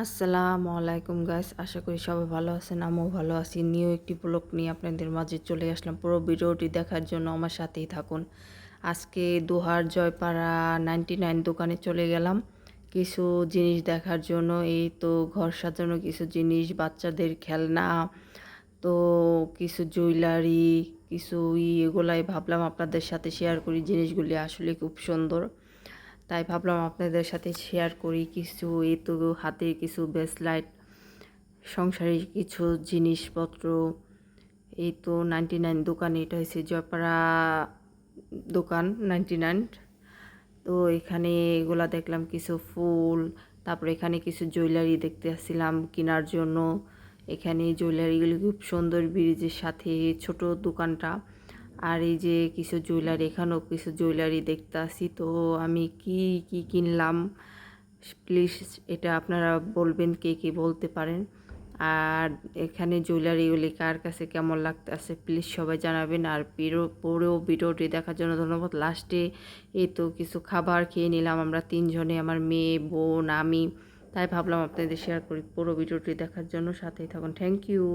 আসসালামু আলাইকুম গাইস, আশা করি সবাই ভালো আছেন। আমিও ভালো আছি। নিউ একটি ব্লগ নিয়ে আপনাদের মাঝে চলে আসলাম। পুরো ভিডিওটি দেখার জন্য আমার সাথেই থাকুন। আজকে দোহার জয়পাড়া 99 দোকানে চলে গেলাম কিছু জিনিস দেখার জন্য। এই তো ঘর সাজানো কিছু জিনিস, বাচ্চাদের খেলনা, তো কিছু জুয়েলারি, কিছু এগুলাই ভাবলাম আপনাদের সাথে শেয়ার করি। জিনিসগুলি আসলে খুব সুন্দর, তাই ভাবলাম আপনাদের সাথে শেয়ার করি। কিছু এই তো হাতের কিছু ব্রেসলাইট, সংসারের কিছু জিনিসপত্র। এই তো 99 দোকান, এটা হচ্ছে জয়পাড়া দোকান 99। তো এখানে এগুলা দেখলাম কিছু ফুল, তারপরে এখানে কিছু জুয়েলারি দেখতে আসছিলাম কেনার জন্য। এখানে জুয়েলারিগুলি খুব সুন্দর, ব্রিজের সাথে ছোট দোকানটা। আর এই যে কিছু জুয়েলারি, এখানেও কিছু জুয়েলারি দেখতে আসি। তো আমি কি কি কিনলাম প্লিজ এটা আপনারা বলবেন, কে কে বলতে পারেন। আর এখানে জুয়েলারিগুলি কার কাছে কেমন লাগতেছে প্লিজ সবাই জানাবেন। আর পুরো ভিডিওটি দেখার জন্য ধন্যবাদ। লাস্টে এই তো কিছু খাবার খেয়ে নিলাম আমরা তিনজনে, আমার মেয়ে, বোন, আমি। তাই ভাবলাম আপনাদের শেয়ার করি। পুরো ভিডিওটি দেখার জন্য সাথেই থাকুন। Thank you.